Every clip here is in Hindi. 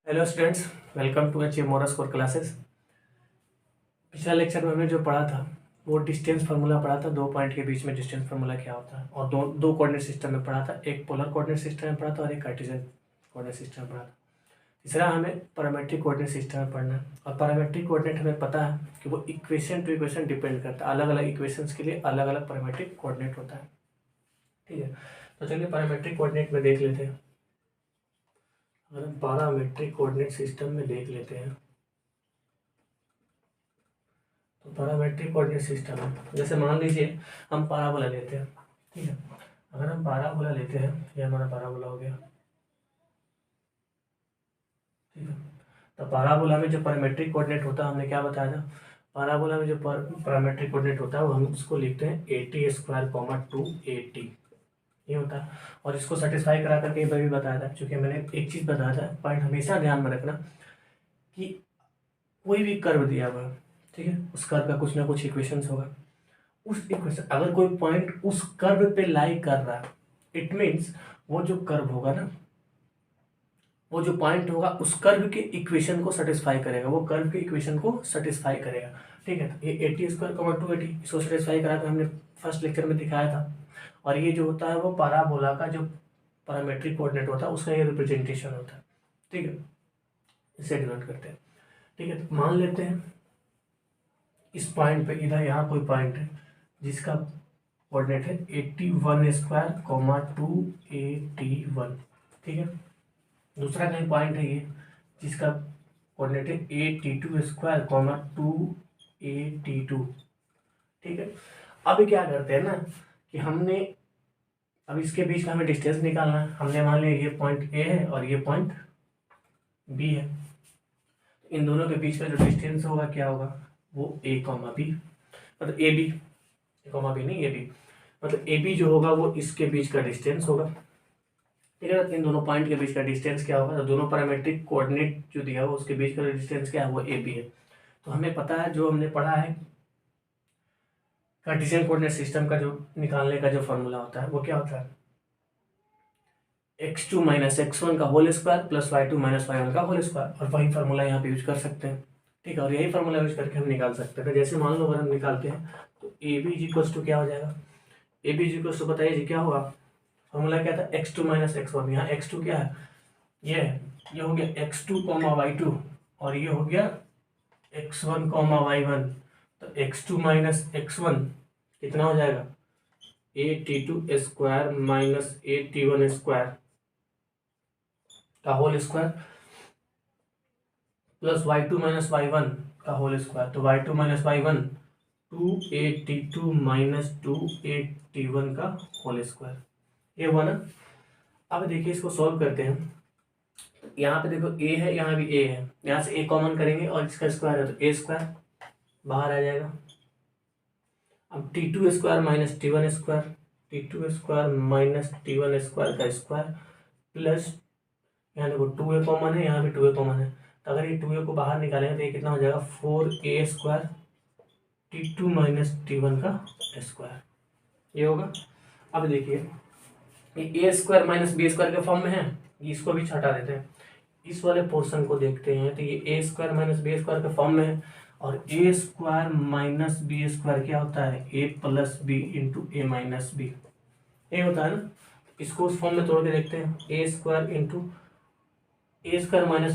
Hello students, welcome to H मोरस कोर क्लासेस। पिछला लेक्चर में हमने जो पढ़ा था वो डिस्टेंस फार्मूला पढ़ा था। 2 पॉइंट के बीच में डिस्टेंस फार्मूला क्या होता है, और दो कोऑर्डिनेट सिस्टम में पढ़ा था। एक पोलर कोऑर्डिनेट सिस्टम में पढ़ा था और एक कार्टेशियन कोऑर्डिनेट सिस्टम में पढ़ा था। तीसरा हमें पैरामेट्रिक कोऑर्डिनेट सिस्टम में पढ़ना है। और पैरामेट्रिक कोऑर्डिनेट हमें पता है कि वो इक्वेशन टू इक्वेशन डिपेंड करता है। अलग अलग इक्वेशंस के लिए अलग अलग पैरामेट्रिक कोऑर्डिनेट होता है। ठीक है, तो चलिए पैरामेट्रिक कोऑर्डिनेट में देख लेते हैं। अगर हम पैरामेट्रिक कोऑर्डिनेट सिस्टम में देख लेते हैं तो पैरामेट्रिक कोऑर्डिनेट सिस्टम है, जैसे मान लीजिए हम पैराबोला लेते हैं। ठीक है, अगर हम पैराबोला लेते हैं, ये हमारा पैराबोला हो गया। ठीक है, तो पैराबोला में जो पैरामेट्रिक कोऑर्डिनेट होता है, हमने क्या बताया था, पैराबोला में जो पैरामेट्रिक कोऑर्डिनेट होता है वो हम उसको लिखते हैं 80² 280, ये होता है। और इसको सेटिस्फाई करा करके एक बार भी बताया था, क्योंकि मैंने एक चीज़ बताया था, पॉइंट हमेशा ध्यान में रखना कि कोई भी कर्व दिया हुआ है, ठीक है, उस कर्व का कुछ ना कुछ इक्वेशंस होगा। उस इक्वेशन, अगर कोई पॉइंट उस कर्व पे लाई कर रहा है, इट मीन्स वो जो कर्व होगा ना, वो जो पॉइंट होगा उस कर्व के इक्वेशन को सेटिस्फाई करेगा, वो कर्व के इक्वेशन को सेटिस्फाई करेगा। ठीक है, तो ये 80² 280 इसको सेटिस्फाई करा कर हमने फर्स्ट लेक्चर में दिखाया था। और ये जो होता है वो पैराबोला का जो पैरामेट्रिक कोऑर्डिनेट होता है उसका ये रिप्रेजेंटेशन होता है। ठीक है, इसे डिनोट करते हैं। ठीक है, तो मान लेते हैं इस पॉइंट पे इधर यहाँ कोई पॉइंट है जिसका कोऑर्डिनेट है 81² 281। ठीक है, दूसरा कहीं पॉइंट है ये जिसका कोऑर्डिनेट है 82² 282। ठीक है, अब क्या करते हैं ना कि हमने अब इसके बीच में हमें डिस्टेंस निकालना है। हमने मान लिया ये पॉइंट ए है और ये पॉइंट बी है। इन दोनों के बीच का जो डिस्टेंस होगा क्या होगा, वो ए कॉमा बी, मतलब A B, A comma B नहीं, ए बी, मतलब ए बी जो होगा वो इसके बीच का डिस्टेंस होगा। ठीक है, इन दोनों पॉइंट के बीच का डिस्टेंस क्या होगा, तो दोनों पैरामेट्रिक कोऑर्डिनेट जो दिया हुआ उसके बीच का डिस्टेंस क्या है, वो ए बी है। तो हमें पता है, जो हमने पढ़ा है कार्टेशियन कोऑर्डिनेट सिस्टम का जो निकालने का जो फॉर्मूला होता है वो क्या होता है, x2 - x1 का whole square plus y2 - y1 का होल स्क्वायर। और वही फार्मूला यहाँ पे यूज कर सकते हैं। ठीक है, और यही फार्मूला यूज करके हम निकाल सकते हैं। तो जैसे मान लो अगर हम निकालते हैं तो ए बी इक्वल्स टू क्या हो जाएगा, ए बी इक्वल्स टू बताइए जी क्या होगा। फॉर्मूला क्या था, x2 - x1। यहाँ x2 क्या है, ये हो गया x2, y2, और ये हो गया x1, y1। तो x2 - x1 कितना हो जाएगा, 82² - 81² का whole square plus y2 - y1 का होल स्क्वायर। तो y2 - y1 282 - 281 का होल स्क्वायर, ये हुआ ना। अब देखिए इसको सॉल्व करते हैं। यहाँ पे देखो a है, यहाँ भी a है, यहाँ से a कॉमन करेंगे और इसका स्क्वायर है तो a² बाहर आ जाएगा। अब t2² - t1², t2² - t1² का स्क्वायर प्लस, यहाँ देखो 2a कॉमन है, यहाँ भी 2a कॉमन है, तो अगर ये 2a को बाहर निकालेंगे तो ये कितना हो जाएगा, 4a² t2 - t1 का स्क्वायर, ये होगा। अब देखिए ये a² - b² के फॉर्म में है, इसको भी हटा देते हैं। इस वाले पोर्शन को देखते हैं तो ये a² - b² के फॉर्म में है, और a² - b² क्या होता है, a + b × a - b, ये होता है ना। इसको उस फॉर्म में तोड़ के देखते हैं, a² × a² -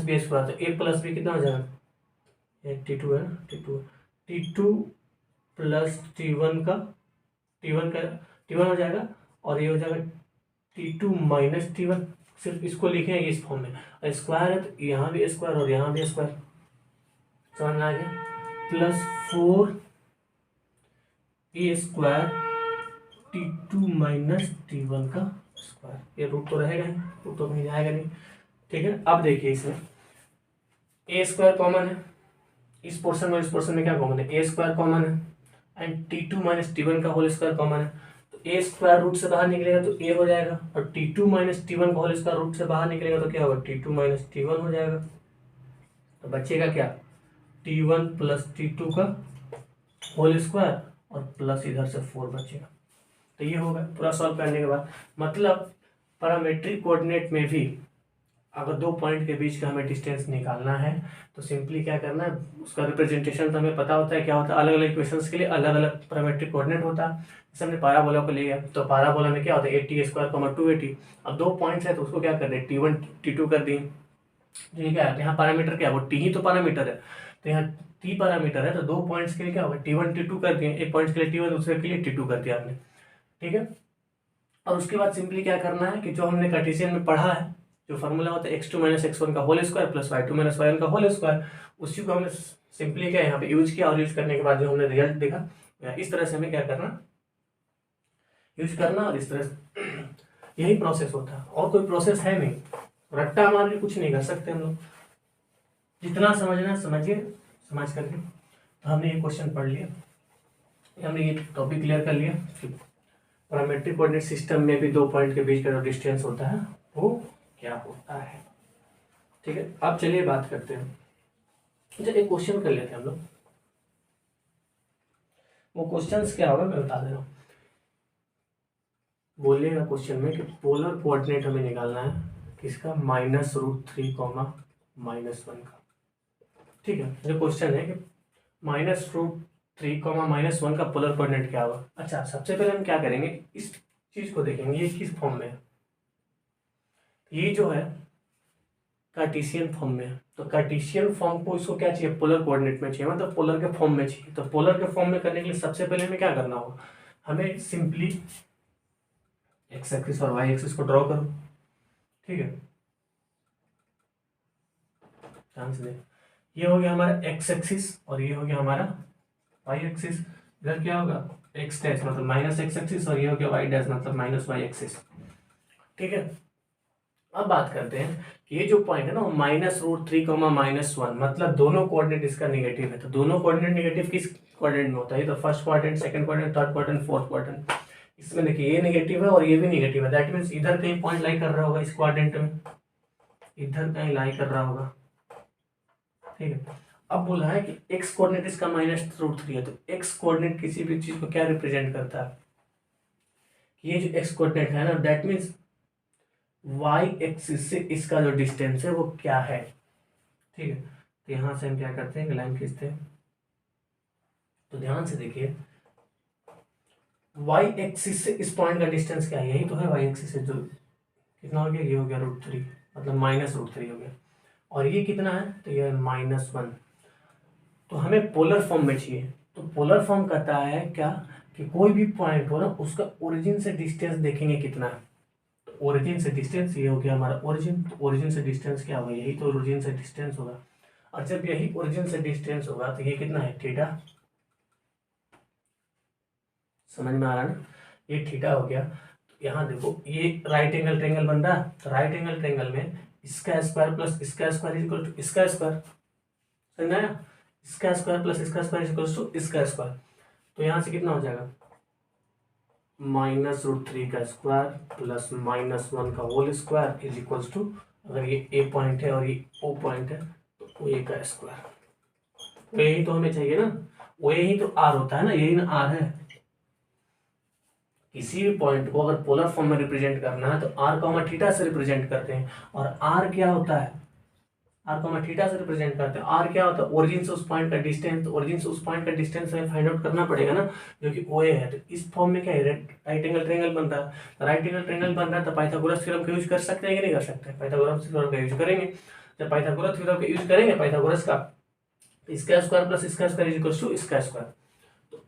b², तो a + b कितना हो जाएगा, t2 है ना, t2 प्लस t1 हो जाएगा, और ये हो जाएगा t2 - t1। सिर्फ इसको लिखे हैं इस फॉर्म में, स्क्वायर है तो यहाँ भी स्क्वायर और यहाँ भी स्क्वायर, समझ में आ गया, प्लस 4a² t2 - t1 का स्क्वायर। ये रूट तो रहेगा ही, रूट तो कहीं जाएगा नहीं। ठीक है, अब देखिए इसमें a² कॉमन है, इस पोर्शन और इस पोर्शन में क्या कॉमन है, a² कॉमन है, एंड t2 - t1 का होल स्क्वायर कॉमन है। तो a² रूट से बाहर निकलेगा तो a हो जाएगा, और t2 - t1 का होल स्क्वायर रूट से बाहर निकलेगा तो क्या होगा, t2 - t1 हो जाएगा। तो बचेगा क्या, t1 + t2 का होल स्क्वायर और प्लस इधर से 4 बचेगा। तो ये होगा पूरा सॉल्व करने के बाद। मतलब पैरामेट्रिक कोऑर्डिनेट में भी अगर दो पॉइंट के बीच का हमें डिस्टेंस निकालना है तो सिंपली क्या करना है, उसका रिप्रेजेंटेशन तो हमें पता होता है क्या होता है, अलग अलग इक्वेशंस के लिए अलग अलग पैरामेट्रिक कोऑर्डिनेट होता है। जैसे हमने पाराबोला को लिया तो पाराबोला में क्या होता है 80² 280। अब दो पॉइंट्स है तो उसको क्या कर दें T1 T2 कर दिए। ठीक है, यहाँ पैरामीटर क्या है, वो टी ही तो पैरामीटर है, तो यहाँ टी पैरामीटर है, तो दो पॉइंट्स के लिए क्या होगा T1 T2 कर दिए, एक पॉइंट के लिए T1 दूसरे के लिए T2 कर दिया आपने। ठीक है, और उसके बाद सिंपली क्या करना है कि जो हमने कार्टेशियन में पढ़ा है, जो फार्मूला होता है x2 - x1 का whole square plus y2 - y1 का होल स्क्वायर, उसी को हमने सिंपली क्या यहाँ पे यूज किया, और यूज करने के बाद जो हमने रिजल्ट देखा, इस तरह से हमें क्या करना, यूज करना, और इस तरह से यही प्रोसेस होता है, और कोई प्रोसेस है नहीं, रट्टा मार के कुछ नहीं कर सकते हम लोग। जितना समझना समझिए, समझ करके। तो हमने ये क्वेश्चन पढ़ लिया, हमने ये टॉपिक क्लियर कर लिया। पैरामेट्रिक कोऑर्डिनेट सिस्टम में भी दो पॉइंट के बीच का जो डिस्टेंस होता है वो क्या होता है। ठीक है, अब चलिए बात करते हैं। चलिए एक क्वेश्चन कर लेते हैं हम लोग। वो क्वेश्चंस क्या होगा मैं बता दे रहा हूँ। बोलिएगा क्वेश्चन में कि पोलर कोऑर्डिनेट हमें निकालना है किसका, -√3, -1 का। ठीक है, जो क्वेश्चन है कि -√3, -1 का पोलर कोऑर्डिनेट क्या होगा। अच्छा, सबसे पहले हम क्या करेंगे, इस चीज को देखेंगे ये किस फॉर्म में है। ये जो है कार्टेशियन फॉर्म में है, तो कार्टेशियन फॉर्म को इसको क्या चाहिए, पोलर कोऑर्डिनेट में चाहिए, मतलब पोलर के फॉर्म में चाहिए। तो पोलर के फॉर्म में करने के लिए सबसे पहले हमें क्या करना होगा, हमें सिंपली एक्स एक्सिस और वाई एक्सिस को ड्रॉ करो। ठीक है, ध्यान से देखो, ये हो गया हमारा एक्स एक्सिस और ये हो गया हमारा वाई एक्सिस। इधर क्या होगा एक्स डैश मतलब -x एक्सिस, और ये हो गया वाई डैश मतलब -y एक्सिस। ठीक है, अब बात करते हैं कि ये जो पॉइंट है ना -√3, -1, मतलब दोनों कोऑर्डिनेट इसका नेगेटिव है। तो दोनों कोऑर्डिनेट नेगेटिव किस कोऑर्डिनेट में होता है, तो first quadrant, second quadrant, third quadrant, fourth quadrant. इसमें देखिए ये नेगेटिव है और ये भी नेगेटिव है, दैट मीन्स इधर कहीं पॉइंट लाई कर रहा होगा, इस क्वाड्रेंट में इधर कहीं लाई कर रहा होगा। ठीक है, अब बोला है कि एक्स कोऑर्डिनेट इसका -√3 है, तो एक्स कोऑर्डिनेट किसी भी चीज को क्या रिप्रेजेंट करता है, ये जो एक्स कोऑर्डिनेट है ना, दैट मीन्स वाई एक्सिस से इसका जो डिस्टेंस है वो क्या है। ठीक है, तो यहां से हम क्या करते हैं, लाइन खींचते हैं। तो ध्यान से देखिए, वाई एक्सिस से इस पॉइंट का डिस्टेंस क्या है, यही तो है वाई एक्सिस से, जो कितना हो गया, ये हो गया √3, मतलब -√3 हो गया, और ये कितना है, तो ये है -1। तो हमें पोलर फॉर्म में चाहिए, तो पोलर फॉर्म कहता है क्या कि कोई भी पॉइंट हो ना, उसका ओरिजिन से डिस्टेंस देखेंगे कितना है। तो ओरिजिन से डिस्टेंस ये हो गया हमारा ओरिजिन, तो ओरिजिन से डिस्टेंस क्या होगा, यही तो ओरिजिन से डिस्टेंस होगा। और जब यही ओरिजिन से डिस्टेंस होगा तो ये कितना है, थीटा। समझ में आ रहा है ना, ये थीटा हो गया। तो यहाँ देखो ये राइट एंगल ट्रायंगल बन रहा है, तो राइट एंगल ट्रायंगल में इसका स्क्वायर प्लस इसका स्क्वायर इक्वल टू इसका स्क्वायर, समझ में आया, इसका स्क्वायर प्लस इसका स्क्वायर इक्वल टू इसका स्क्वायर। तो यहाँ से कितना हो जाएगा, -√3 का स्क्वायर प्लस -1 का whole square is equals to, अगर ये ए पॉइंट है और ये ओ पॉइंट है तो ए का स्क्वायर। तो यही तो हमें चाहिए ना, वो यही तो आर होता है ना, यही ना आर है। किसी भी पॉइंट को अगर पोलर फॉर्म में रिप्रेजेंट करना है तो आर कॉमा थीटा से रिप्रेजेंट करते हैं। और आर क्या होता है, आर कॉमा थीटा से रिप्रेजेंट करते हैं। आर क्या होता है, ओरिजिन से उस पॉइंट का डिस्टेंस, तो ओरिजिन से उस पॉइंट का डिस्टेंस हमें फाइंड आउट करना पड़ेगा ना, जो कि ओ ए है। तो इस फॉर्म में क्या है, राइट एंगल ट्रायंगल बन रहा है। तो राइट एंगल ट्रायंगल बन रहा है तो पाइथागोरस थ्योरम का यूज कर सकते हैं कि नहीं कर सकते, पाइथागोरस थ्योरम का यूज करेंगे। जब पाइथागोरस थ्योरम का यूज करेंगे पाइथागोरस का, इसका स्क्वायर प्लस इसका स्क्वायर इज इक्वल टू इसका स्क्वायर।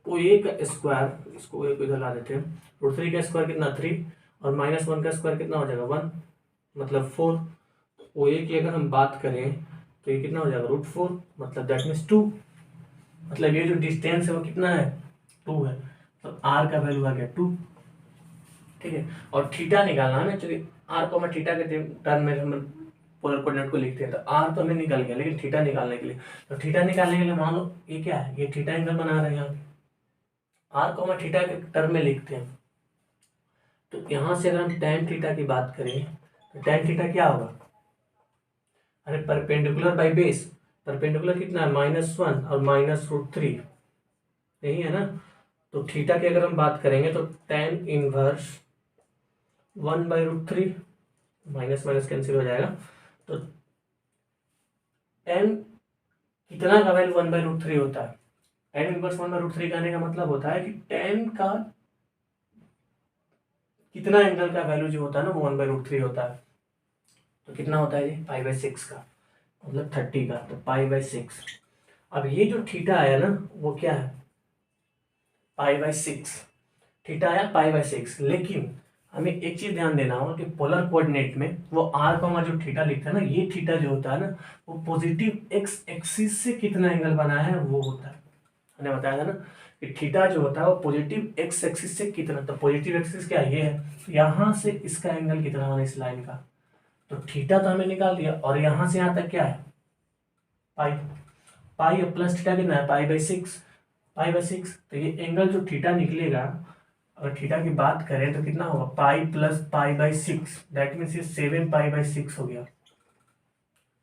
तो ए का स्क्वायर, इसको ए को इधर ला देते हैं, √3 का स्क्वायर कितना 3 और -1 का स्क्वायर कितना हो जाएगा 1, मतलब 4। ओ ए की अगर हम बात करें तो ये कितना हो जाएगा √4, मतलब दैट मीन्स 2, मतलब ये जो डिस्टेंस है वो कितना है 2 है, तो आर का वैल्यू आ गया 2। ठीक है, और थीटा निकालना है ना, चलिए आर को हम थीटा के टर्म में हम पोलर कोऑर्डिनेट को लिखते हैं। तो आर तो हमें निकल गया, लेकिन थीटा निकालने के लिए, तो थीटा निकालने के लिए मान लो ये क्या है, ये थीटा एंगल बना रहे हैं यहाँ पे, आर को हम थीटा के टर्म में लिखते हैं। तो यहाँ से अगर हम tan थीटा की बात करें तो tan थीटा क्या होगा, अरे परपेंडिकुलर बाई बेस, परपेंडिकुलर कितना है -1 और -√3, यही है ना। तो थीटा की अगर हम बात करेंगे तो tan inverse 1/√3, minus minus cancel हो जाएगा, तो tan कितना का वैल्यू 1/√3 होता है? tan इनवर्स 1/√3 कहने का मतलब होता है कि tan का कितना एंगल का वैल्यू जो होता है ना वो 1/√3 होता है। तो कितना होता है ये π/6 का, मतलब 30 का, तो π/6। अब ये जो थीटा आया ना वो क्या है, π/6। थीटा आया π/6, लेकिन हमें एक चीज ध्यान देना होगा कि पोलर कोऑर्डिनेट में वो आर कॉमा जो थीटा लिखता है ना, ये थीटा जो होता है ना वो पॉजिटिव एक्स एक्सिस से कितना एंगल बनाया है वो होता है। मैंने बताया था ना कि थीटा जो होता है वो पॉजिटिव एक्स एक्सिस से कितना, तो पॉजिटिव एक्सिस क्या ये है, यहाँ से इसका एंगल कितना होना इस लाइन का, तो थीटा तो हमें निकाल दिया। और यहाँ से यहाँ तक क्या है पाई, पाई प्लस थीटा कितना है π/6, π/6। तो ये एंगल जो थीटा निकलेगा, अगर थीटा की बात करें तो कितना होगा पाई प्लस π/6, दैट मीन्स ये 7π/6 हो गया।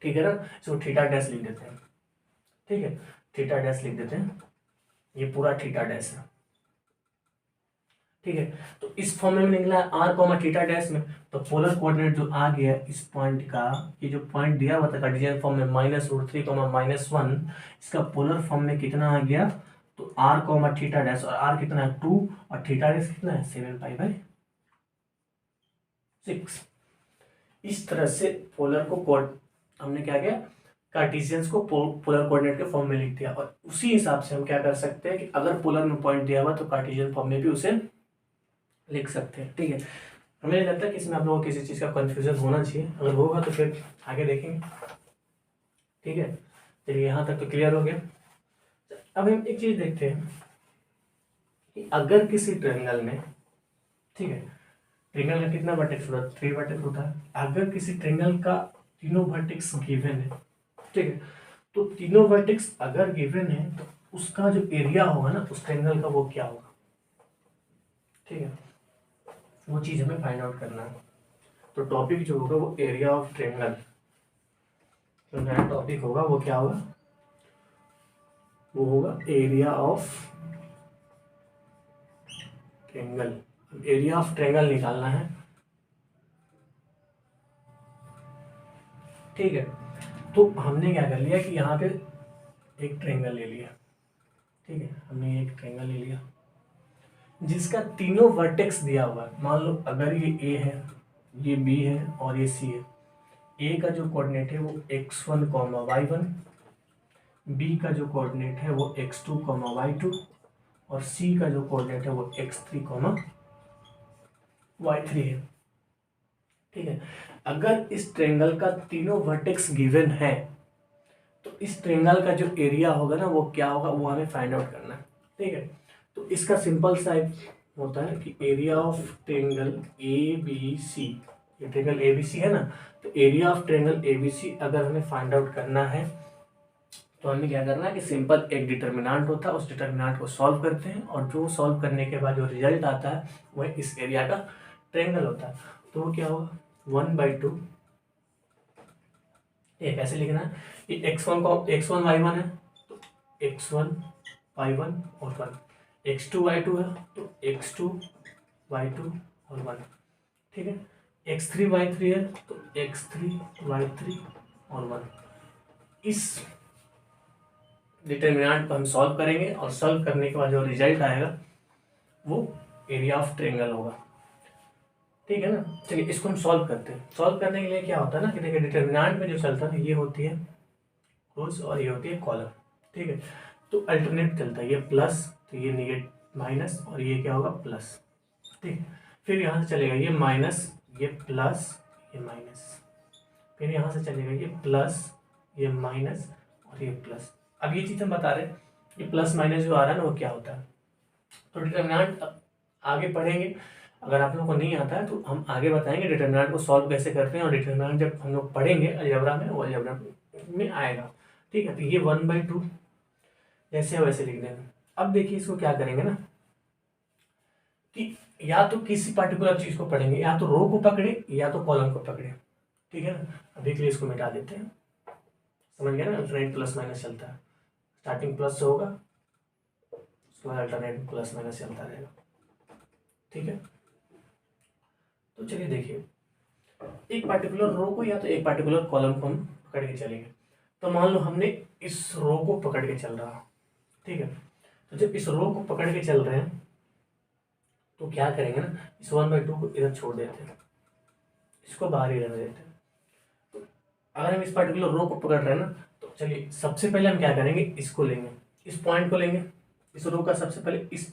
ठीक है ना, इसको थीटा डैश लिख देते हैं। ठीक है, थीटा डैश लिख देते हैं, ये पूरा थीटा डैश है। ठीक है, तो इस फॉर्म में निकला आर कॉमा थीटा डैश में, तो पोलर कोऑर्डिनेट जो आ गया इस पॉइंट का, ये जो पॉइंट दिया हुआ था कार्टेशियन फॉर्म में -√3, -1, इसका पोलर फॉर्म में कितना आ गया, तो आर कॉमा थीटा डैश, और आर कितना है 2 और थीटा डैश कितना है 7π/6। इस तरह से पोलर को हमने क्या किया, कार्टेशियंस को पोलर कोऑर्डिनेट के फॉर्म में लिख दिया। और उसी हिसाब से हम क्या कर सकते हैं कि अगर पोलर में पॉइंट दिया हुआ तो कार्टेशियन फॉर्म में भी उसे लिख सकते हैं। ठीक है, हमें नहीं लगता कि इसमें आप लोगों को किसी चीज़ का कंफ्यूजन होना चाहिए, अगर होगा तो फिर आगे देखेंगे। ठीक है, चलिए यहाँ तक तो क्लियर हो गया। अब हम एक चीज़ देखते हैं कि अगर किसी ट्रायंगल में, ठीक है, ट्रायंगल का कितना वर्टेक्स होता है, 3 वर्टेक्स होता है। अगर किसी ट्रायंगल का तीनों वर्टेक्स गिवन है, ठीक है, तो तीनों वर्टेक्स अगर गिवन है तो उसका जो एरिया होगा ना उस ट्रायंगल का वो क्या होगा। ठीक है, वो चीज़ हमें फाइंड आउट करना है। तो टॉपिक जो होगा वो एरिया ऑफ ट्रायंगल, जो नया टॉपिक होगा वो क्या होगा, वो होगा area of triangle. Area of triangle निकालना है। ठीक है, तो हमने क्या कर लिया कि यहाँ पे एक ट्रायंगल ले लिया। ठीक है, हमने एक ट्रायंगल ले लिया जिसका तीनों वर्टेक्स दिया हुआ है। मान लो अगर ये ए है, ये बी है और ये सी है। ए का जो कोऑर्डिनेट है वो x1, y1, बी का जो कोऑर्डिनेट है वो x2, y2, और सी का जो कोऑर्डिनेट है वो x3, y3 है। ठीक है, अगर इस ट्रायंगल का तीनों वर्टेक्स गिवन है तो इस ट्रायंगल का जो एरिया होगा ना वो क्या होगा, वो हमें फाइंड आउट करना है। ठीक है, तो इसका सिंपल सा होता है कि area of triangle A B C, ये ट्रायंगल ए बी सी है ना, तो area of triangle A B C अगर हमें फाइंड आउट करना है तो हमें क्या करना है कि सिंपल एक डिटर्मिनेंट होता है, उस डिटर्मिनेंट को सॉल्व करते हैं, और जो सॉल्व करने के बाद जो रिजल्ट आता है वह इस एरिया का ट्रायंगल होता है। तो वो क्या होगा 1/2, ये कैसे लिखना है, ये x1 y1 है तो x1 y1 और 1, x2 y2 है तो x2 y2 और 1। ठीक है, x3 y3 है तो x3 y3 और 1। इस डिटर्मिनेंट को हम सॉल्व करेंगे और सॉल्व करने के बाद जो रिजल्ट आएगा वो एरिया ऑफ ट्रायंगल होगा। ठीक है ना, चलिए इसको हम सॉल्व करते हैं। सॉल्व करने के लिए क्या होता है ना कि देखिए डिटर्मिनेंट में जो चलता है ये होती है रोज और ये होती है कॉलम। ठीक है, तो अल्टरनेट चलता है, ये प्लस तो ये नेगेटिव माइनस और ये क्या होगा प्लस। ठीक, फिर यहाँ से चलेगा ये माइनस, ये प्लस, ये माइनस, फिर यहाँ से चलेगा ये प्लस, ये माइनस और ये प्लस। अब ये चीज़ हम बता रहे हैं ये प्लस माइनस जो आ रहा है ना वो क्या होता है। तो डिटर्मिनेंट आगे पढ़ेंगे, अगर आप लोगों को नहीं आता है तो हम आगे बताएंगे डिटर्मिनेंट को सॉल्व कैसे करते हैं, और डिटर्मिनेंट जब हम लोग पढ़ेंगे अलजेब्रा में वो अलजेब्रा में आएगा। ठीक है, तो ये 1/2 जैसे है वैसे लिख देना। अब देखिए इसको क्या करेंगे ना कि या तो किसी पर्टिकुलर चीज़ को पढ़ेंगे, या तो रो को पकड़े या तो कॉलम को पकड़े। ठीक है ना, अभी के लिए इसको मिटा देते हैं। समझ गया ना, अल्टरनेट प्लस माइनस चलता है, स्टार्टिंग प्लस से होगा उसके बाद अल्टरनेट प्लस माइनस चलता रहेगा। ठीक है, तो चलिए देखिए एक पार्टिकुलर रो को या तो एक पार्टिकुलर कॉलम को हम पकड़ के चलेंगे। तो मान लो हमने इस रो को पकड़ के चल रहा, ठीक है। तो जब इस रो को पकड़ के चल रहे हैं तो क्या करेंगे ना, इस 1/2 को इधर छोड़ देते हैं, इसको बाहर ही रहने देते हैं। तो अगर हम इस पार्टिकुलर रो को पकड़ रहे हैं ना, तो चलिए सबसे पहले हम क्या करेंगे, इसको लेंगे, इस पॉइंट को लेंगे, इस रो का सबसे पहले इस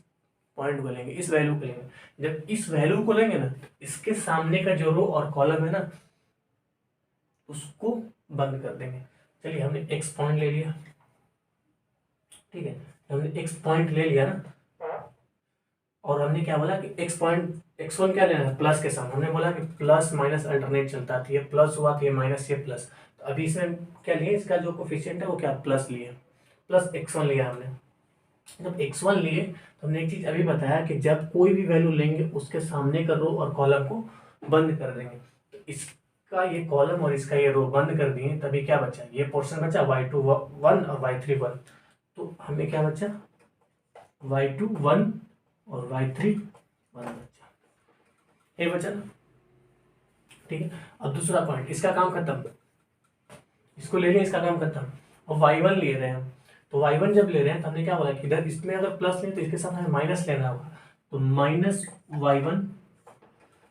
पॉइंट को लेंगे, इस वैल्यू को लेंगे। जब इस वैल्यू को लेंगे ना, इसके सामने का जो रो और कॉलम है ना, उसको बंद कर देंगे। चलिए हमने एक्स पॉइंट ले लिया, ठीक है। हमने एक्स पॉइंट ले लिया ना, और हमने क्या बोला कि एक्स पॉइंट x1 क्या लेना है, प्लस के साथ। हमने बोला कि प्लस माइनस अल्टरनेट चलता है, तो ये प्लस हुआ तो ये माइनस, ये प्लस। तो अभी इसमें क्या लिए, इसका जो कोफिशिएंट है वो क्या प्लस लिए, प्लस x1 लिया हमने। जब x1 लिए तो हमने एक चीज अभी बताया कि जब कोई भी वैल्यू लेंगे उसके सामने का रो और कॉलम को बंद कर देंगे। तो इसका ये कॉलम और इसका ये रो बंद कर दिए, तभी क्या बचा, ये पोर्शन बचा y2 1 और y3 1। तो हमें क्या बचा, y2 1 और y3 1 बचा, ये बचा ना, ठीक है। अब दूसरा पॉइंट, इसका काम खत्म, इसको ले लिया, इसका काम खत्म। और y1 ले रहे हैं हम, तो y1 जब ले रहे हैं तो हमने क्या बोला कि इधर इसमें अगर प्लस लें तो इसके साथ हमें माइनस लेना होगा, तो माइनस y1।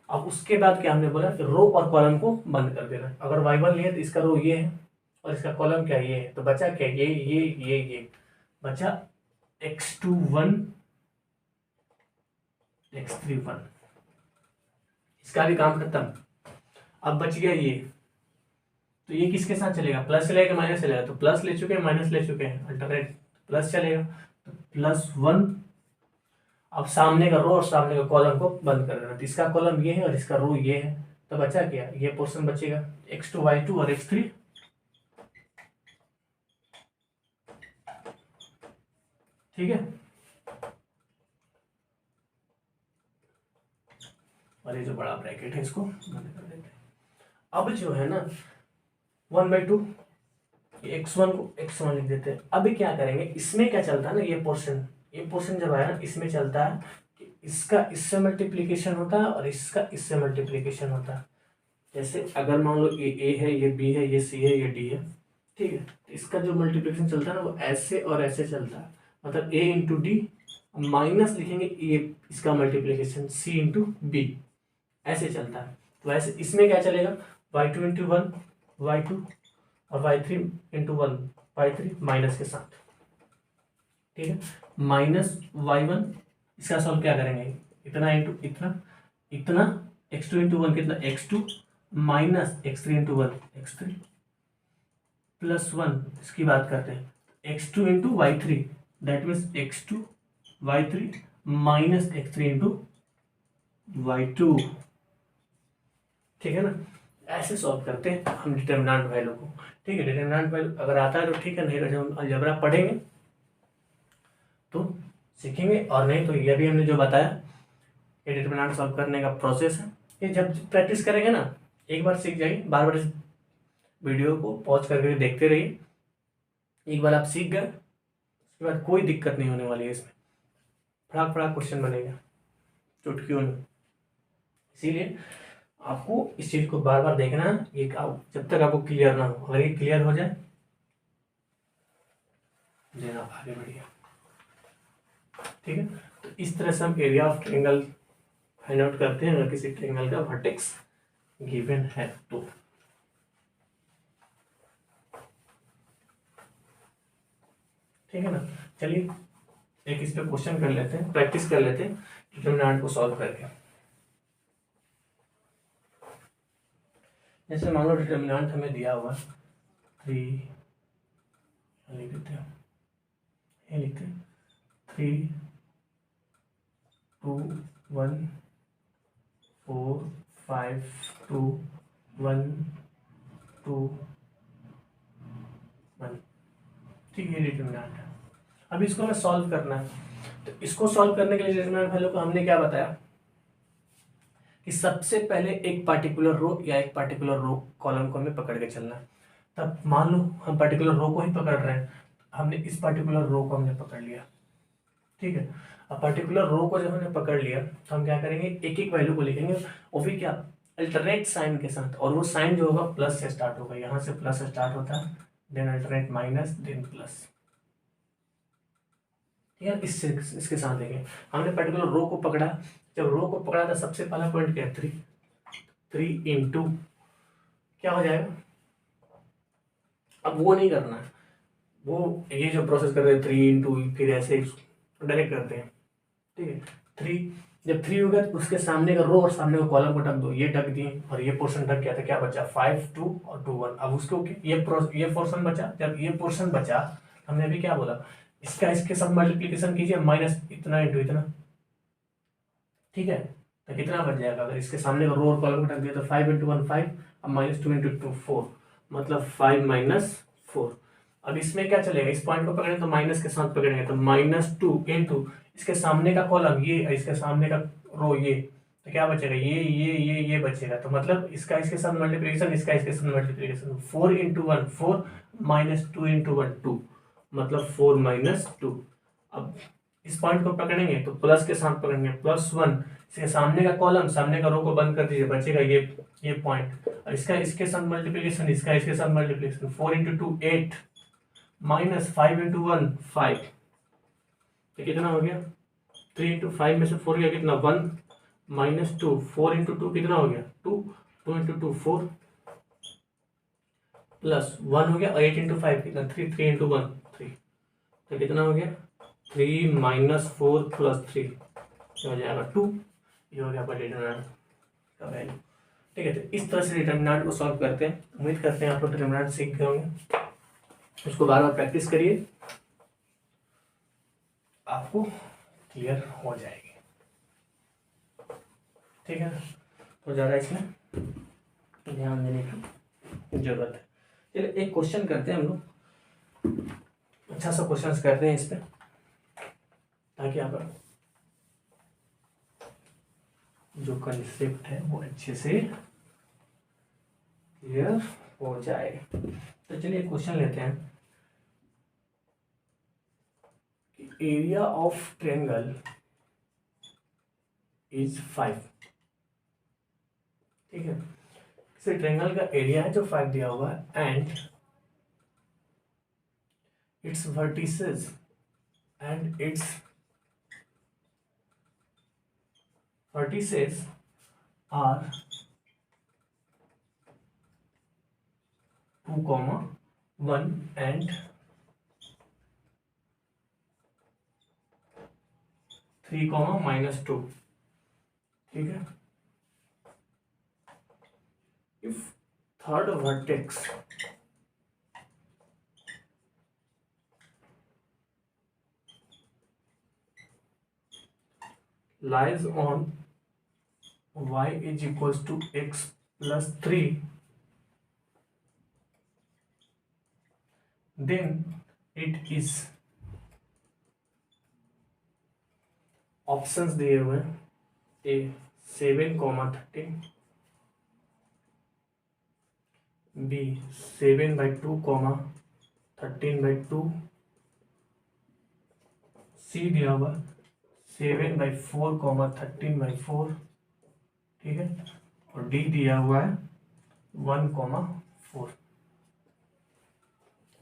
अब उसके बाद क्या हमने बोला कि रो और कॉलम को बंद कर देना। अगर y1 लिए तो इसका रो ये है और इसका कॉलम क्या ये है, तो बचा क्या, ये बचा x2 1 x3 1, इसका भी काम खत्म। अब बच गया ये, तो ये किसके साथ चलेगा, प्लस चलेगा माइनस चलेगा, तो प्लस ले चुके हैं माइनस ले चुके हैं, अल्टरनेट प्लस चलेगा, तो +1। अब सामने का रो और सामने का कॉलम को बंद कर देना, तो इसका कॉलम ये है और इसका रो ये है, तो बचा क्या, ये पोर्शन बचेगा x2 y2 और x3, ठीक है। और ये जो बड़ा ब्रैकेट है इसको बंद कर देते हैं। अब जो है ना 1/2, x1 को x1 लिख देते हैं। अभी क्या करेंगे, इसमें क्या चलता है ना, ये पोर्शन जब आया ना, इसमें चलता है कि इसका इससे मल्टीप्लीकेशन होता है और इसका इससे मल्टीप्लीकेशन होता है। जैसे अगर मान लो ये a है, ये b है, ये c है, ये d है, ठीक है। तो इसका जो मल्टीप्लीकेशन चलता है ना, वो ऐसे और ऐसे चलता है, मतलब a इंटू डी, माइनस लिखेंगे ये इसका मल्टीप्लीकेशन c इंटू बी, ऐसे चलता है। तो ऐसे इसमें क्या चलेगा, y2 इंटू 1 y2 और y3 इंटू 1 y3 माइनस के साथ, ठीक है। माइनस y1, इसका सॉल्व क्या करेंगे, इतना इंटू इतना, इतना x2 इंटू 1 कितना x2, minus x3 into 1 x3 +1, इसकी बात करते हैं x2 into y3, that means x2 y3 minus x3 into y2, ठीक है ना। ऐसे सॉल्व करते हैं हम डिटर्मिनेंट वैल्यू को, ठीक है। डिटर्मिनेंट वैल्यू अगर आता है तो ठीक है, नहीं तो जब हम अलजेब्रा पढ़ेंगे तो सीखेंगे, और नहीं तो ये भी हमने जो बताया ये डिटर्मिनेंट सॉल्व करने का प्रोसेस है। ये जब प्रैक्टिस करेंगे ना, एक बार सीख जाएंगे, बार बार इस वीडियो को पॉज करके देखते रहिए। एक बार आप सीख गए उसके बाद कोई दिक्कत नहीं होने वाली है, इसमें फटाक फटाक क्वेश्चन बनेगा चुटकियों में। इसीलिए आपको इस चीज़ को बार बार देखना है, ये जब तक आपको क्लियर ना हो। अगर ये क्लियर हो जाए देना आगे बढ़िए, ठीक है। तो इस तरह से हम area of triangle find out करते हैं अगर किसी ट्रायंगल का वर्टेक्स गिवन है तो। ठीक है ना, चलिए एक इस पे क्वेश्चन कर लेते हैं, प्रैक्टिस कर लेते हैं डिटरमिनेंट को सॉल्व करके। जैसे मान लो डिटरमिनेंट हमें दिया हुआ 3, लिख देते हैं, ये लिखते हैं 3 2 1 4 5 2 1 2 1, ठीक है, डिटरमिनेंट है। अब इसको हमें सॉल्व करना है, तो इसको सॉल्व करने के लिए डिटरमिनेंट वैल्यू को हमने क्या बताया कि सबसे पहले एक पार्टिकुलर रो या एक पार्टिकुलर रो कॉलम को हमें पकड़ के चलना है। तब मान लो हम पार्टिकुलर रो को ही पकड़ रहे हैं, हमने इस पार्टिकुलर रो को हमने पकड़ लिया, ठीक है। अब पार्टिकुलर रो को जब हमने पकड़ लिया तो हम क्या करेंगे, एक एक वैल्यू को लिखेंगे, और फिर क्या अल्टरनेट साइन के साथ, और वो साइन जो होगा प्लस से स्टार्ट होगा, यहाँ से प्लस स्टार्ट होता है, then alternate minus, then plus. ठीक है, इससे इसके साथ देखें, हमने पर्टिकुलर रो को पकड़ा, जब रो को पकड़ा था सबसे पहला पॉइंट क्या है, 3 इंटू क्या हो जाएगा, अब वो नहीं करना है, वो ये जो प्रोसेस करते हैं 3 इंटू फिर ऐसे डायरेक्ट करते हैं। ठीक है, 3, जब 3 हो गया तो उसके सामने का रो और सामने का कॉलम को ढक दो, ये ढक दिए और ये पोर्शन ढक गया था, क्या बचा 5 2 और 2 1। अब उसको ये पोर्शन बचा, जब ये पोर्शन बचा हमने अभी क्या बोला, इसका इसके साथ मल्टीप्लीकेशन कीजिए, माइनस इतना इंटू इतना। ठीक है, तो कितना बच जाएगा, अगर इसके सामने का रो और कॉलम को ढक दिया तो 5 इंटू 1 5, अब माइनस 2 इंटू 2 4, मतलब 5 माइनस 4। अब इसमें क्या चलेगा, इस पॉइंट को पकड़ेंगे तो माइनस के साथ पकड़ेंगे, तो -2 इंटू इसके सामने का कॉलम ये, इसके सामने का रो ये, तो क्या बचेगा, ये बचेगा, तो मतलब इसका इसके साथ मल्टीप्लिकेशन, इसका इसके साथ मल्टीप्लिकेशन, 4 इंटू 1 4, -2 इंटू 1 2, मतलब 4 माइनस 2। अब इस पॉइंट को पकड़ेंगे तो प्लस के साथ पकड़ेंगे, +1, इसके सामने का कॉलम सामने का रो को बंद कर दीजिए, बचेगा ये पॉइंट, और इसका इसके साथ मल्टीप्लिकेशन, इसका इसके साथ मल्टीप्लिकेशन, 4 इंटू 2 8, -5 इंटू 1 5, तो कितना हो गया, 3 इंटू 5 में से 4 गया कितना 1, -2, 4 इंटू 2 कितना हो गया 2, 2 इंटू 2 4, प्लस 1 हो गया, 8 इंटू 5 कितना 3, 3 इंटू 1 3, तो कितना हो गया 3 माइनस 4 प्लस 3, हो जाएगा 2, ये हो गया आपका डिटरमिनेंट का वैल्यू। ठीक है, तो इस तरह से डिटरमिनेंट को सॉल्व करते हैं। उम्मीद करते हैं आप लोग डिटरमिनेंट सीख गए होंगे, उसको बार बार प्रैक्टिस करिए, आपको क्लियर हो जाएगी। ठीक है, तो ज़्यादा इसमें ध्यान देने की जरूरत है। चलिए एक क्वेश्चन करते हैं हम लोग, अच्छा सा क्वेश्चन करते हैं इस पर, ताकि आप जो कंसेप्ट है वो अच्छे से क्लियर हो जाए। तो चलिए क्वेश्चन लेते हैं, एरिया ऑफ ट्रायंगल इज 5। ठीक है, इसे ट्रायंगल का एरिया है जो 5 दिया हुआ है, and it's vertices are 2, 1 and 3, -2। ठीक है, if third vertex lies on y is equals to x plus 3, then it is, options दिए हुए हैं, ए 7, 13, बी 7/2, 13/2, सी दिया हुआ 7/4, 13/4। ठीक है, और डी दिया हुआ है 1, 4।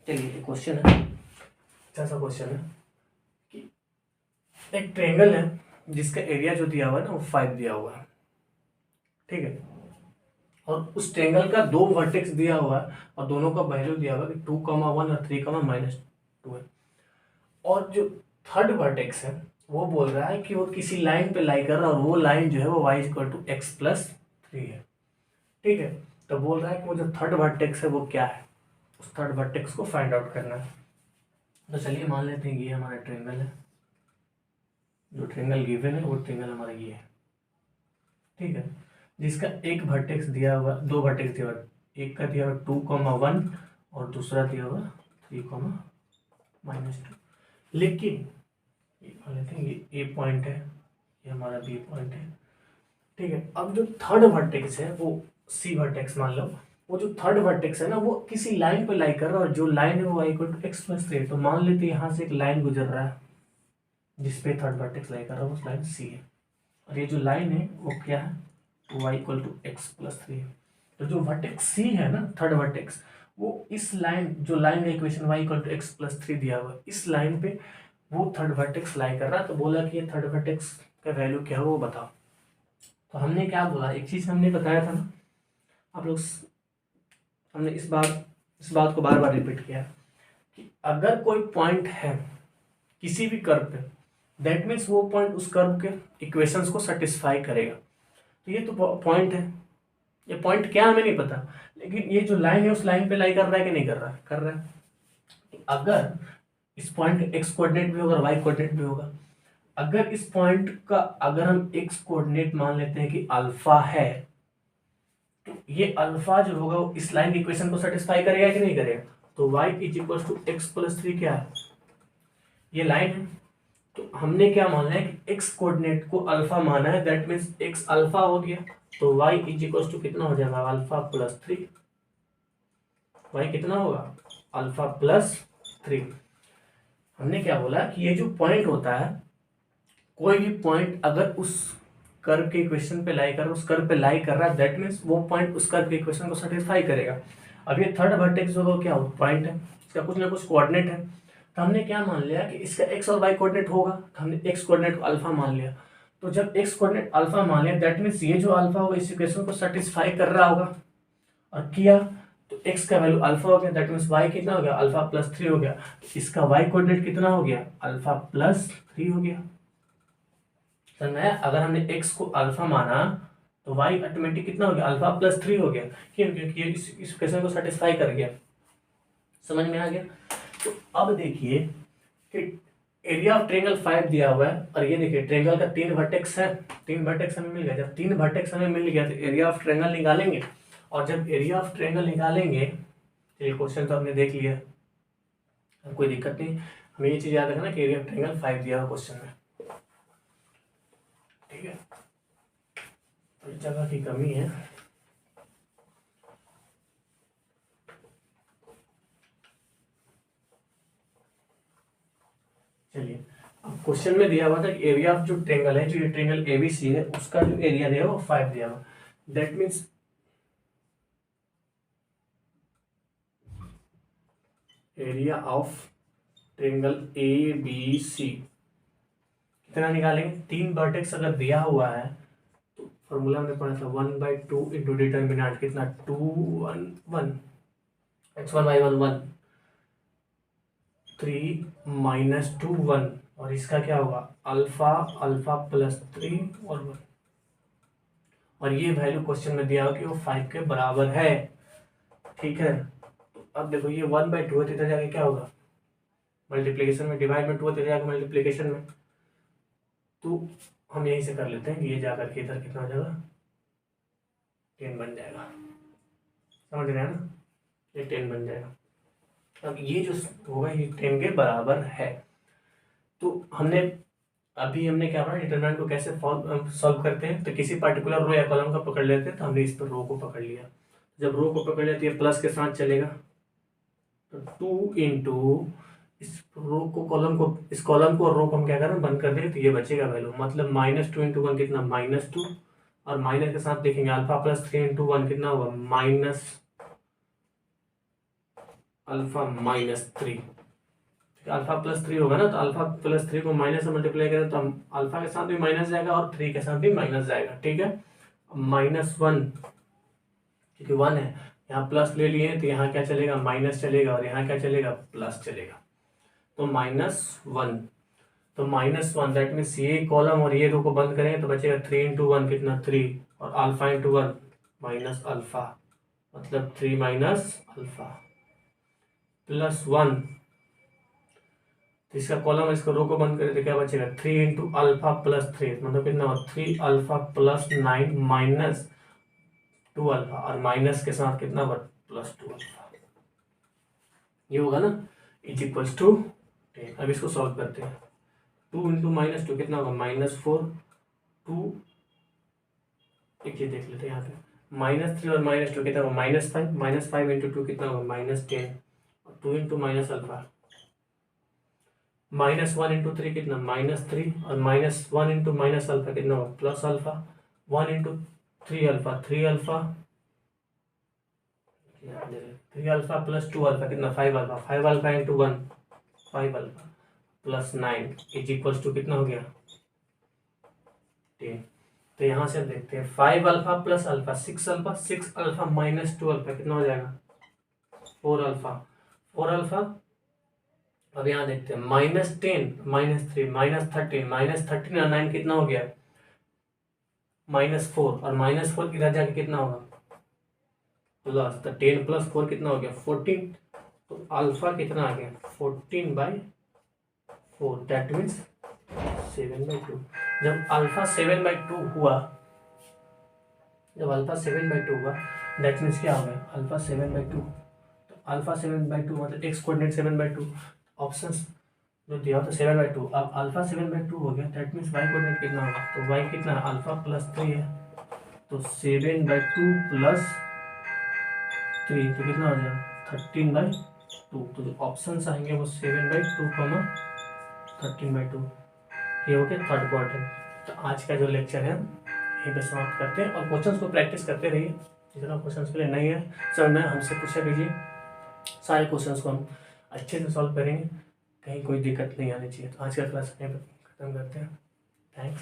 चलिए क्वेश्चन है, अच्छा सा क्वेश्चन है कि एक ट्रायंगल है जिसका एरिया जो दिया हुआ है ना वो 5 दिया हुआ है। ठीक है, और उस ट्रायंगल का 2 वर्टेक्स दिया हुआ है और दोनों का वैल्यू दिया हुआ है कि 2, 1 और 3, -2 है, और जो थर्ड वर्टेक्स है वो बोल रहा है कि वो किसी लाइन पे लाई कर रहा है और वो लाइन जो है वो y = x + 3 है। ठीक है, तो बोल रहा है कि वो जो थर्ड वर्टेक्स है वो क्या है, उस थर्ड वर्टेक्स को फाइंड आउट करना है। तो चलिए मान लेते हैं ये हमारा ट्रायंगल है, जो ट्रायंगल गिवन है वो ट्रायंगल हमारा ये है। ठीक है, जिसका एक वर्टेक्स दिया हुआ, 2 वर्टेक्स दिया हुआ, एक का दिया हुआ 2, 1 और दूसरा दिया हुआ 3, -2। लेकिन मान लेते हैं ये ए पॉइंट है, ये हमारा बी पॉइंट है। ठीक है, अब जो थर्ड वर्टेक्स है वो सी वर्टेक्स मान लो, वो जो थर्ड वर्टेक्स है ना वो किसी लाइन पे लाई कर रहा है और जो लाइन है वो y = x + 3। तो मान लेते हैं यहाँ से एक लाइन गुजर रहा है जिसपे थर्ड वर्टेक्स लाई कर रहा है, वो लाइन सी है, और ये जो लाइन है वो क्या है तो y equal to X plus three. तो जो वर्टेक्स सी है ना, थर्ड वर्टेक्स, वो इस लाइन, जो लाइन का equation y equal to X plus three दिया हुआ है, इस लाइन पे वो थर्ड वर्टेक्स लाई कर रहा है। तो बोला कि ये थर्ड वर्टेक्स का वैल्यू क्या है वो बताओ। तो हमने क्या बोला, एक चीज़ हमने बताया था ना आप लोग, हमने इस बात को बार बार रिपीट किया कि अगर कोई पॉइंट है किसी भी कर्व पे, दैट मीन्स वो पॉइंट उस कर्व के इक्वेशंस को सेटिस्फाई करेगा। तो ये तो पॉइंट है, ये पॉइंट क्या हमें नहीं पता, लेकिन ये जो लाइन है उस लाइन पे लाई कर रहा है कि नहीं कर रहा है, कर रहा है। तो अगर इस पॉइंट एक्स कोऑर्डिनेट भी होगा और वाई कोऑर्डिनेट भी होगा, अगर इस पॉइंट का अगर हम एक्स कोऑर्डिनेट मान लेते हैं कि अल्फा है, तो ये अल्फा जो होगा वो इस लाइन की इक्वेशन को सेटिस्फाई करेगा कि नहीं करेगा। तो y is equal to X plus three क्या है, ये लाइन है। तो हमने क्या माना है कि x कोऑर्डिनेट को अल्फा माना है, दैट मीन्स x अल्फा हो गया। तो y इज इक्वल टू कितना हो जाएगा, अल्फा प्लस थ्री। y कितना होगा, अल्फा प्लस थ्री। हमने क्या बोला कि ये जो पॉइंट होता है, कोई भी पॉइंट अगर उस कर्व के इक्वेशन पे लाई कर, उस कर्व पे लाई कर रहा है, दैट मीन्स वो पॉइंट उस कर्व के इक्वेशन को सेटिस्फाई करेगा। अब ये थर्ड वर्टेक्स होगा क्या, पॉइंट है, इसका कुछ ना कुछ कोऑर्डिनेट है। तो हमने क्या मान लिया कि इसका एक्स और वाई कोऑर्डिनेट होगा, तो हमने एक्स कोऑर्डिनेट को अल्फा मान लिया। तो जब एक्स कोऑर्डिनेट अल्फा मान लिया, दैट मीन्स ये जो अल्फा होगा इस इक्वेशन को सेटिस्फाई कर रहा होगा, और किया तो एक्स का वैल्यू अल्फा हो गया, दैट मीन्स वाई कितना हो गया, अल्फा प्लस थ्री हो गया। तो इसका वाई कोऑर्डिनेट कितना हो गया, अल्फा प्लस थ्री हो गया। समझ में? अगर हमने x को अल्फा माना तो y ऑटोमेटिक कितना हो गया, अल्फा प्लस थ्री हो गया। क्यों, क्योंकि ये इस इक्वेशन को सेटिस्फाई कर गया। समझ में आ गया। तो अब देखिए कि एरिया ऑफ ट्रायंगल 5 दिया हुआ है, और ये देखिए ट्रायंगल का तीन वर्टेक्स है, तीन वर्टेक्स हमें मिल गया। जब तीन वर्टेक्स हमें मिल गया तो एरिया ऑफ ट्रायंगल निकालेंगे, और जब एरिया ऑफ ट्रायंगल निकालेंगे, तो ये क्वेश्चन तो हमने देख लिया, कोई दिक्कत नहीं। हमें ये चीज़ याद रखना कि एरिया ऑफ ट्रायंगल 5 दिया हुआ क्वेश्चन में, ठीक है। तो जगह की कमी है। चलिए, अब क्वेश्चन में दिया हुआ था कि एरिया ऑफ जो ट्रायंगल है, जो ये ट्रायंगल एबीसी है, उसका जो एरिया दिया हुआ वो 5 दिया हुआ। That means area of triangle ABC कितना निकालेंगे, तीन वर्टेक्स अगर दिया हुआ है तो फॉर्मूला में पढ़ा था 1/2 इंटू डिटर्मिनेंट कितना 2 1 1 x1 y1 1 3 माइनस 2 1, और इसका क्या होगा अल्फा अल्फा प्लस 3 और 1, और ये वैल्यू क्वेश्चन में दिया हो कि वो 5 के बराबर है, ठीक है। तो अब देखो ये 1/2 है, इधर जाके क्या होगा मल्टीप्लिकेशन में, डिवाइड में 2 इधर जाके मल्टीप्लिकेशन में, तो हम यहीं से कर लेते हैं कि ये जाकर के इधर कितना हो जाएगा 10 बन जाएगा। समझ रहे हैं ना, ये 10 बन जाएगा। अब ये जो होगा ये 10 के बराबर है। तो हमने क्या पढ़ा, डिटरमिनेंट को कैसे सॉल्व करते हैं। तो किसी पर्टिकुलर रो या कॉलम का पकड़ लेते हैं, तो हमने इस पर रो को पकड़ लिया। जब रो को पकड़ लिया तो ये प्लस के साथ चलेगा, तो 2 इंटू इस रो को कॉलम को, इस कॉलम को और रो को हम क्या करें बंद कर दें, तो ये बचेगा वैल्यू, मतलब -2 इंटू 1 कितना -2, और माइनस के साथ देखेंगे अल्फा प्लस 3 इंटू 1 कितना होगा minus alpha minus 3। Alpha plus 3 होगा ना, तो अल्फा प्लस 3 को माइनस से मल्टीप्लाई करें तो हम अल्फा के साथ भी माइनस जाएगा और 3 के साथ भी माइनस जाएगा, ठीक है। -1 क्योंकि 1 है, यहाँ प्लस ले लिए तो यहाँ क्या चलेगा माइनस चलेगा, और यहाँ क्या चलेगा प्लस चलेगा, तो -1। तो -1 दैट मीन्स ये कॉलम और ये रो को बंद करेंगे तो बचेगा 3 इंटू 1 कितना 3, और अल्फा इंटू 1 माइनस अल्फा, मतलब 3 माइनस अल्फा प्लस 1। तो इसका कॉलम इसको रो को बंद करें तो क्या बचेगा 3 इंटू अल्फा प्लस 3, मतलब कितना 3 अल्फा प्लस 9 माइनस 2 अल्फा, और माइनस के साथ कितना प्लस 2 अल्फा, ये होगा ना इज इक्वल्स टू 10। अब इसको सॉल्व करते हैं, 2 इंटू -2 कितना होगा -4, 2 एक चीज देख लेते हैं यहाँ पे -3 और -2 कितना होगा -5, -5 इंटू 2 कितना होगा -10, और 2 इंटू माइनस अल्फा -1 इंटू 3 कितना -3, और -1 इंटू माइनस अल्फा कितना होगा plus alpha, 1 into 3 alpha 3 alpha plus 2 alpha कितना 5 alpha into 1 5 alpha plus 9 is equals to कितना हो गया 10। तो यहाँ से देखते हैं 5 alpha plus alpha 6 alpha minus 2 alpha कितना हो जाएगा 4 अल्फा। अब यहाँ देखते हैं -10 -3 -13 और 9 कितना हो गया -4 और -4 इधर जाके कितना होगा प्लस। तो 10 प्लस 4 कितना हो गया 14। तो अल्फा कितना आ गया 14/4 दैट मीन्स 7/2। जब अल्फा 7/2 हुआ दैट मीन्स क्या हो गया अल्फा 7/2। तो अल्फा 7/2 मतलब एक्स कोऑर्डिनेट 7/2 ऑप्शंस जो दिया तो 7/2। अब अल्फा 7/2 हो गया दैट मीन्स वाई कोऑर्डिनेट कितना होगा तो वाई कितना है अल्फा प्लस 3 है तो 7/2 प्लस 3 तो कितना हो जाएगा 13/2। तो जो ऑप्शंस आएंगे वो 7/2 13/2। ये हो गया थर्ड क्वाड्रेंट। तो आज का जो लेक्चर है यहीं पे समाप्त करते हैं और क्वेश्चंस को प्रैक्टिस करते रहिए। जितना क्वेश्चंस के लिए नहीं है सर मैं हमसे पूछा कीजिए, सारे क्वेश्चंस को हम अच्छे से सॉल्व करेंगे, कहीं कोई दिक्कत नहीं आनी चाहिए। तो आज का क्लास यहीं पर खत्म करते हैं। थैंक्स।